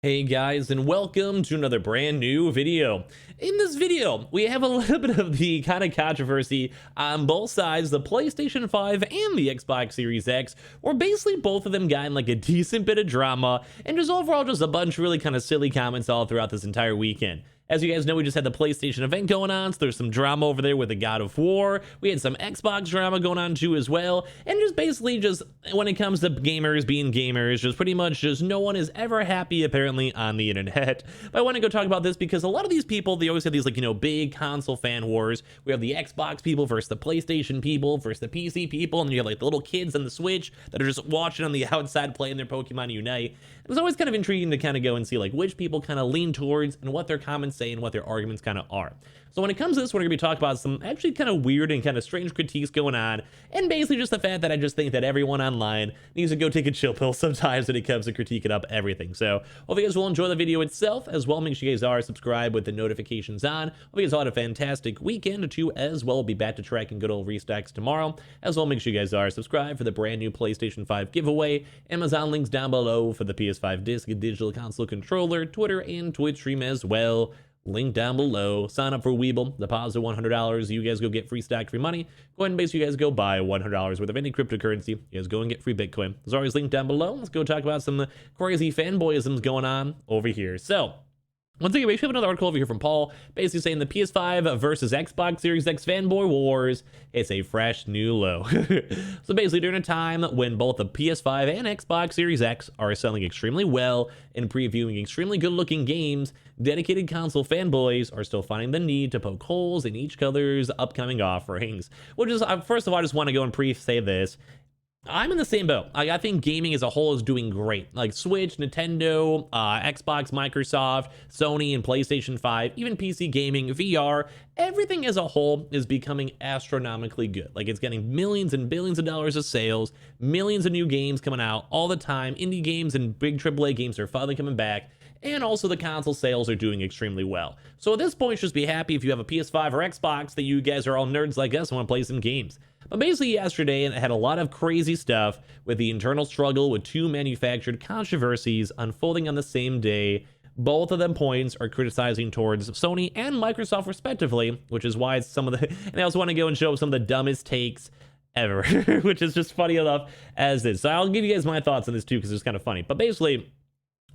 Hey guys, and welcome to another brand new video. In this video, we have a little bit of the kind of controversy on both sides, the PlayStation 5 and the Xbox Series X, where basically both of them got in like a decent bit of drama, and just overall just a bunch of really kind of silly comments all throughout this entire weekend. As you guys know, we just had the PlayStation event going on, so there's some drama over there with the God of War. We had some Xbox drama going on too as well, and just basically just when it comes to gamers being gamers, just pretty much just no one is ever happy apparently on the internet. But I want to go talk about this because a lot of these people, they always have these like, big console fan wars. We have the Xbox people versus the PlayStation people versus the PC people, and you have like the little kids on the Switch that are just watching on the outside playing their Pokemon Unite. It's always kind of intriguing to kind of go and see like which people kind of lean towards and what their comments say and what their arguments kind of are. So when it comes to this, we're going to be talking about some actually kind of weird and kind of strange critiques going on, and basically just the fact that I just think that everyone online needs to go take a chill pill sometimes when it comes to critiquing up everything. So hope you guys will enjoy the video itself as well. Make sure you guys are subscribed with the notifications on. Hope you guys all had a fantastic weekend too as well. We'll be back to track and good old restocks tomorrow as well. Make sure you guys are subscribed for the brand new PlayStation 5 giveaway. Amazon links down below for the PS5 disc, digital console controller, Twitter and Twitch stream as well. Link down below. Sign up for Weeble, deposit $100. You guys go get free stack, free money. Go ahead and basically you guys go buy $100 worth of any cryptocurrency. You guys go and get free Bitcoin. There's always linked down below. Let's go talk about some crazy fanboyisms going on over here. So, once again, we actually have another article over here from Paul, basically saying the PS5 versus Xbox Series X fanboy wars. It's a fresh new low. So basically, during a time when both the PS5 and Xbox Series X are selling extremely well and previewing extremely good-looking games, dedicated console fanboys are still finding the need to poke holes in each other's upcoming offerings. Which is, first of all, I just want to go and pre-say this. I'm in the same boat. I think gaming as a whole is doing great. Like Switch, Nintendo, Xbox, Microsoft, Sony, and PlayStation 5, even PC gaming, VR, everything as a whole is becoming astronomically good. Like it's getting millions and billions of dollars of sales, millions of new games coming out all the time. Indie games and big AAA games are finally coming back. And also the console sales are doing extremely well. So at this point, just be happy if you have a PS5 or Xbox that you guys are all nerds like us and want to play some games. But basically yesterday, it had a lot of crazy stuff with the internal struggle with two manufactured controversies unfolding on the same day. Both of them points are criticizing towards Sony and Microsoft respectively, which is why it's some of the, and I also want to go and show some of the dumbest takes ever, which is just funny enough as is. So I'll give you guys my thoughts on this too, because it's kind of funny. But basically,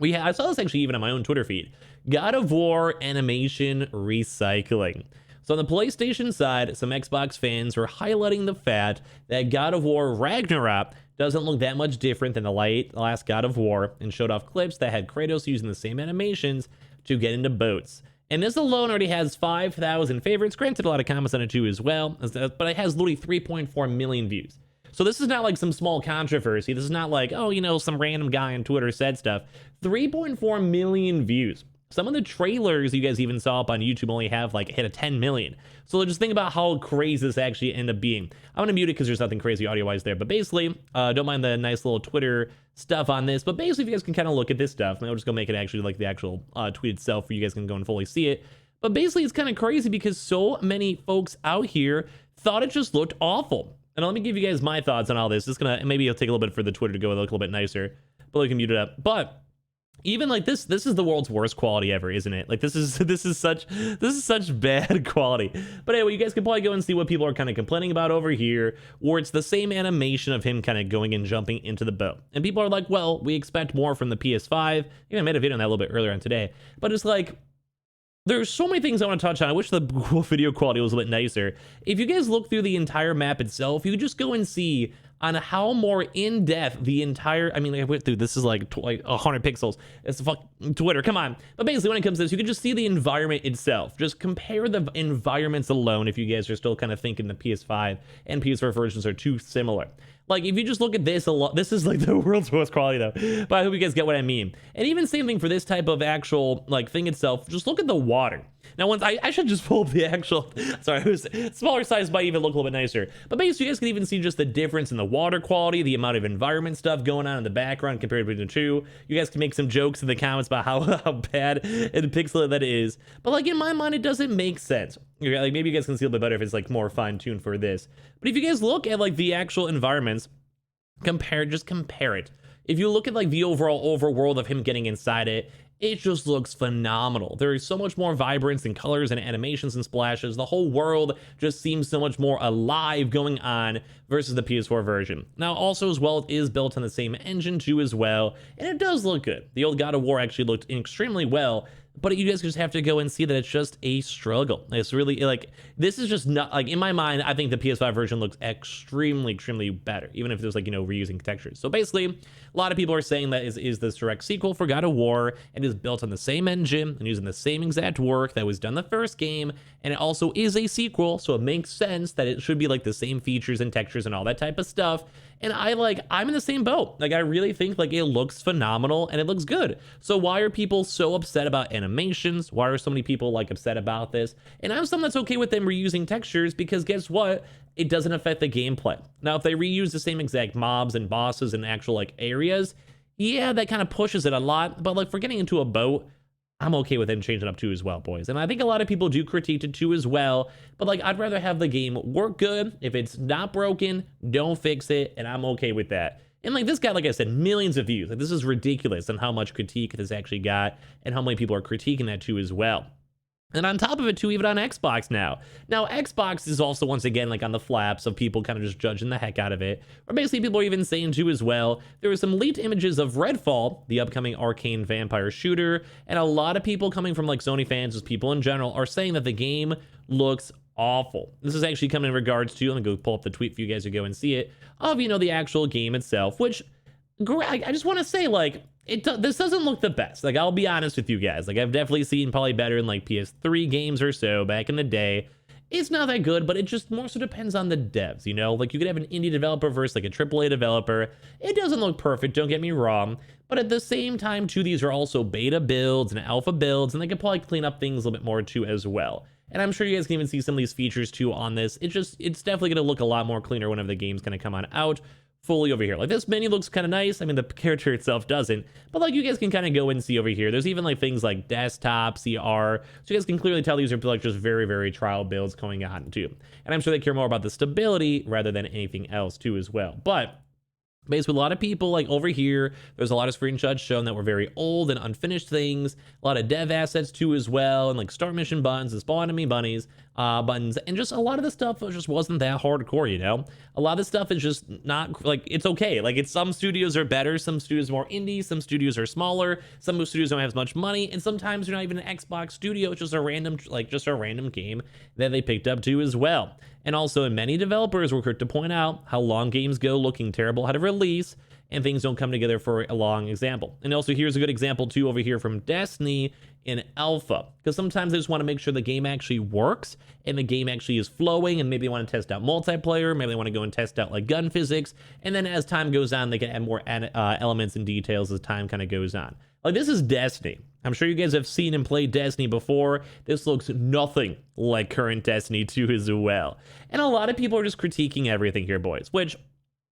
I saw this actually even on my own Twitter feed. God of War animation recycling. So on the PlayStation side, some Xbox fans were highlighting the fact that God of War Ragnarok doesn't look that much different than the last God of War, and showed off clips that had Kratos using the same animations to get into boats. And this alone already has 5,000 favorites, granted a lot of comments on it too as well, but it has literally 3.4 million views. So this is not like some small controversy. This is not like, oh, some random guy on Twitter said stuff. 3.4 million views. Some of the trailers you guys even saw up on YouTube only have like hit a 10 million. So just think about how crazy this actually ended up being. I'm gonna mute it because there's nothing crazy audio-wise there. But basically, don't mind the nice little Twitter stuff on this. But basically, if you guys can kind of look at this stuff, I'll just go make it actually like the actual tweet itself where you guys can go and fully see it. But basically, it's kind of crazy because so many folks out here thought it just looked awful. And let me give you guys my thoughts on all this. It's gonna, maybe it'll take a little bit for the Twitter to go look a little bit nicer, but we can mute it up. But even like this is the world's worst quality ever, isn't it? Like this is such bad quality. But anyway, you guys can probably go and see what people are kind of complaining about over here, where it's the same animation of him kind of going and jumping into the boat. And people are like, well, we expect more from the PS5. I made a video on that a little bit earlier on today, but it's like, there's so many things I want to touch on. I wish the video quality was a bit nicer. If you guys look through the entire map itself, you just go and see on how more in-depth the entire, I went through, this is like 100 pixels. It's fucking Twitter, come on. But basically when it comes to this, you can just see the environment itself. Just compare the environments alone if you guys are still kind of thinking the PS5 and PS4 versions are too similar. Like, if you just look at this a lot, this is like the world's worst quality though, but I hope you guys get what I mean. And even same thing for this type of actual like thing itself, just look at the water. Now, once I should just pull up the actual, sorry, it was smaller size might even look a little bit nicer. But basically, you guys can even see just the difference in the water quality, the amount of environment stuff going on in the background compared between the two. You guys can make some jokes in the comments about how bad and pixelated that is. But like in my mind, it doesn't make sense. Like maybe you guys can see a little bit better if it's like more fine-tuned for this. But if you guys look at like the actual environments, just compare it. If you look at like the overall overworld of him getting inside it, it just looks phenomenal. There is so much more vibrance and colors and animations and splashes. The whole world just seems so much more alive going on versus the PS4 version. Now, also as well, it is built on the same engine too as well, and it does look good. The old God of War actually looked extremely well, but you guys just have to go and see that it's just a struggle. It's really like, this is just not like, in my mind, I think the PS5 version looks extremely better, even if there's like, reusing textures. So basically, a lot of people are saying that is this direct sequel for God of War, and is built on the same engine and using the same exact work that was done the first game, and it also is a sequel, so it makes sense that it should be like the same features and textures and all that type of stuff. And I'm in the same boat. Like, I really think like it looks phenomenal and it looks good. So why are people so upset about animations? Why are so many people like upset about this? And I'm someone that's okay with them reusing textures, because guess what? It doesn't affect the gameplay. Now, if they reuse the same exact mobs and bosses and actual like areas, yeah, that kind of pushes it a lot. But like, for getting into a boat, I'm okay with them changing up too as well, boys. And I think a lot of people do critique it too as well, but like, I'd rather have the game work good. If it's not broken, don't fix it, and I'm okay with that. And like, this got, like I said, millions of views. Like, this is ridiculous on how much critique this actually got, and how many people are critiquing that too as well. And on top of it too, even on Xbox now. Now, Xbox is also, once again, like on the flaps of people kind of just judging the heck out of it. Or basically, people are even saying too as well, there were some leaked images of Redfall, the upcoming arcane vampire shooter, and a lot of people coming from like Sony fans, just people in general, are saying that the game looks awful. This is actually coming in regards to, let me go pull up the tweet for you guys to go and see it, of, the actual game itself, which, I just want to say, like, this doesn't look the best. Like, I'll be honest with you guys. Like, I've definitely seen probably better in like PS3 games or so back in the day. It's not that good, but it just more so depends on the devs, Like, you could have an indie developer versus like a AAA developer. It doesn't look perfect, don't get me wrong. But at the same time, too, these are also beta builds and alpha builds, and they could probably clean up things a little bit more too as well. And I'm sure you guys can even see some of these features too on this. It's definitely going to look a lot more cleaner whenever the game's going to come on out fully over here. Like, this menu looks kind of nice. I mean, the character itself doesn't, but like, you guys can kind of go and see over here. There's even like things like desktop, CR, so you guys can clearly tell these are like just very trial builds going on too. And I'm sure they care more about the stability rather than anything else too as well. But basically, a lot of people like over here, there's a lot of screenshots showing that were very old and unfinished things, a lot of dev assets too as well, and like start mission buttons and spawn enemy buttons, and just a lot of the stuff just wasn't that hardcore. A lot of the stuff is just not like, it's okay. Like, some studios are better, some studios are more indie, some studios are smaller, some studios don't have as much money, and sometimes you're not even an Xbox studio. It's just a random game that they picked up too as well. And also, many developers were quick to point out how long games go looking terrible out of release, and things don't come together for a long example. And also, here's a good example too over here from Destiny in alpha, because sometimes they just want to make sure the game actually works and the game actually is flowing, and maybe they want to test out multiplayer, maybe they want to go and test out like gun physics, and then as time goes on, they can add more elements and details as time kind of goes on. Like, this is Destiny. I'm sure you guys have seen and played Destiny before. This looks nothing like current Destiny 2 as well. And a lot of people are just critiquing everything here, boys, which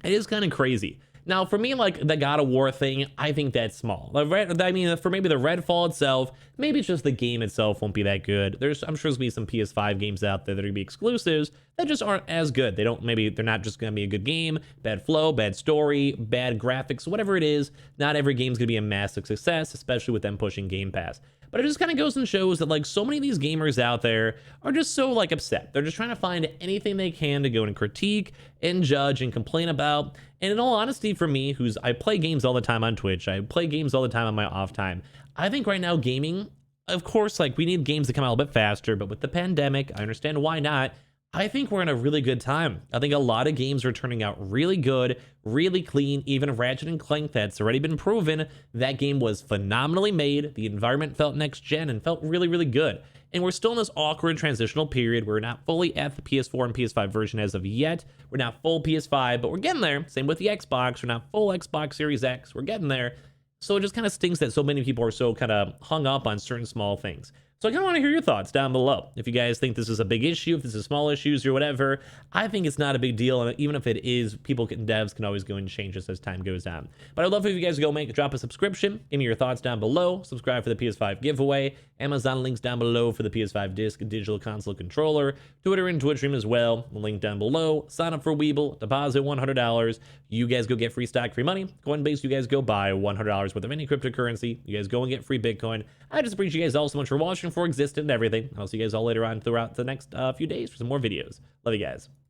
it is kind of crazy. Now, for me, like the God of War thing, I think that's small. For maybe the Redfall itself, maybe it's just the game itself won't be that good. I'm sure there's gonna be some PS5 games out there that are gonna be exclusives that just aren't as good. They're not just gonna be a good game, bad flow, bad story, bad graphics, whatever it is. Not every game's gonna be a massive success, especially with them pushing Game Pass. But it just kind of goes and shows that like so many of these gamers out there are just so like upset. They're just trying to find anything they can to go and critique and judge and complain about. And in all honesty, for me, I play games all the time on Twitch, I play games all the time on my off time, I think right now gaming, of course, like we need games to come out a little bit faster, but with the pandemic, I understand why not. I think we're in a really good time. I think a lot of games are turning out really good, really clean. Even Ratchet and Clank, that's already been proven. That game was phenomenally made. The environment felt next gen and felt really good. And we're still in this awkward transitional period. We're not fully at the PS4 and PS5 version as of yet. We're not full PS5, but we're getting there. Same with the Xbox. We're not full Xbox Series X. We're getting there. So it just kind of stinks that so many people are so kind of hung up on certain small things. So I kind of want to hear your thoughts down below. If you guys think this is a big issue, if this is small issues or whatever, I think it's not a big deal. And even if it is, devs can always go and change this as time goes on. But I'd love if you guys go drop a subscription. Give me your thoughts down below. Subscribe for the PS5 giveaway. Amazon links down below for the PS5 disc digital console controller. Twitter and Twitch stream as well. Link down below. Sign up for Weeble. Deposit $100. You guys go get free stock, free money. Coinbase, you guys go buy $100 worth of any cryptocurrency. You guys go and get free Bitcoin. I just appreciate you guys all so much for watching, for existing and everything. I'll see you guys all later on throughout the next few days for some more videos. Love you guys.